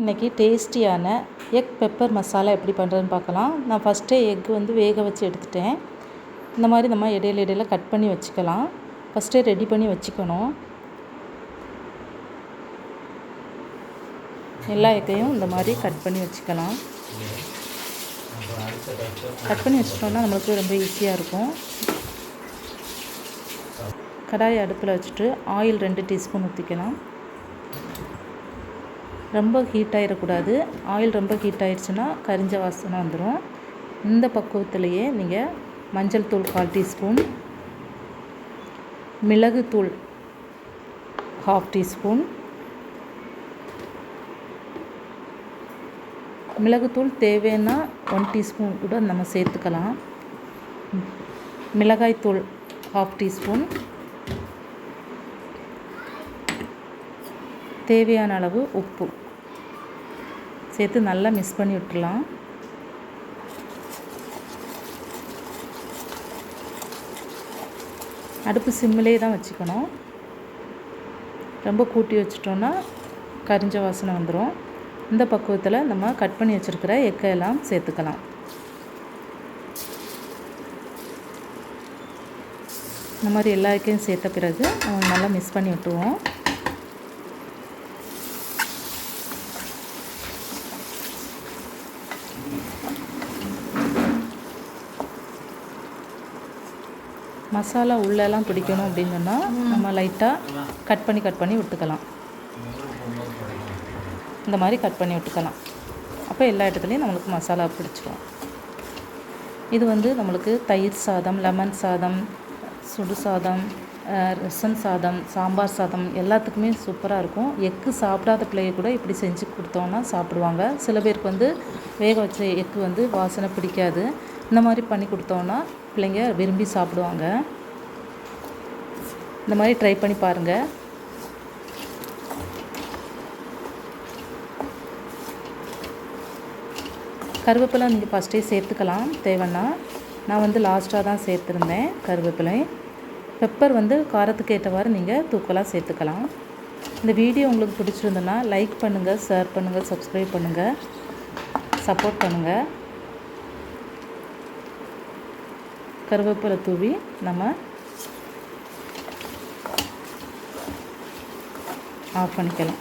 இன்றைக்கி டேஸ்டியான egg pepper masala எப்படி பண்ணுறதுன்னு பார்க்கலாம். நான் ஃபஸ்ட்டே எக் வேக வச்சு எடுத்துட்டேன். இந்த மாதிரி நம்ம இடையில கட் பண்ணி வச்சுக்கலாம். ஃபஸ்ட்டே ரெடி பண்ணி வச்சுக்கணும். எல்லா எக்கையும் இந்த மாதிரி கட் பண்ணி வச்சுக்கலாம். கட் பண்ணி வச்சுட்டோம்னா நம்மளுக்கு ரொம்ப ஈஸியாக இருக்கும். கடாயை அடுப்பில் வச்சுட்டு ஆயில் 2 டீஸ்பூன் ஊற்றிக்கலாம். ரொம்ப ஹீட் ஆகிடக்கூடாது. ஆயில் ரொம்ப ஹீட் ஆகிடுச்சுன்னா கரிஞ்ச வாசனை வந்துடும். இந்த பக்குவத்திலேயே நீங்கள் மஞ்சள் தூள் 1/4 டீஸ்பூன், மிளகுத்தூள் 1/2 டீஸ்பூன், மிளகுத்தூள் தேவைன்னா 1 டீஸ்பூன் கூட நம்ம சேர்த்துக்கலாம். மிளகாய்த்தூள் 1/2 டீஸ்பூன், தேவையான அளவு உப்பு சேர்த்து நல்லா மிக்ஸ் பண்ணி விட்டுடலாம். அடுப்பு சிம்மிலே தான் வச்சுக்கணும். ரொம்ப கூட்டி வச்சிட்டோன்னா கரிஞ்ச வாசனை வந்துடும். இந்த பக்குவத்தில் நம்ம கட் பண்ணி வச்சுருக்கிற எக்கையெல்லாம் சேர்த்துக்கலாம். இந்த மாதிரி எல்லா எக்கையும் சேர்த்த பிறகு நம்ம நல்லா மிக்ஸ் பண்ணி விட்டுருவோம். மசாலா உள்ளெல்லாம் பிடிக்கணும் அப்படின்னு சொன்னால் நம்ம லைட்டாக கட் பண்ணி விட்டுக்கலாம். இந்த மாதிரி கட் பண்ணி விட்டுக்கலாம். அப்போ எல்லா இடத்துலையும் நம்மளுக்கு மசாலா பிடிச்சிடும். இது நம்மளுக்கு தயிர் சாதம், லெமன் சாதம், சுடு சாதம், ரசம் சாதம், சாம்பார் சாதம் எல்லாத்துக்குமே சூப்பராக இருக்கும். எக்கு சாப்பிடாத பிள்ளைய கூட இப்படி செஞ்சு கொடுத்தோன்னா சாப்பிடுவாங்க. சில பேருக்கு வேக வச்ச எக்கு வாசனை பிடிக்காது. இந்த மாதிரி பண்ணி கொடுத்தோன்னா பிள்ளைங்க விரும்பி சாப்பிடுவாங்க. இந்த மாதிரி ட்ரை பண்ணி பாருங்கள். கருவேப்பிலை நீங்கள் ஃபஸ்ட்டே சேர்த்துக்கலாம் தேவைன்னா. நான் லாஸ்ட்டாக தான் சேர்த்துருந்தேன் கருவேப்பிலை. பெப்பர் காரத்துக்கு ஏற்றவாறு நீங்கள் தூக்கலாக சேர்த்துக்கலாம். இந்த வீடியோ உங்களுக்கு பிடிச்சிருந்ததுன்னா லைக் பண்ணுங்கள், ஷேர் பண்ணுங்கள், சப்ஸ்கிரைப் பண்ணுங்கள், சப்போர்ட் பண்ணுங்கள். கருவேப்பிலை தூவி நம்ம ஆஃப் பண்ணிக்கலாம்.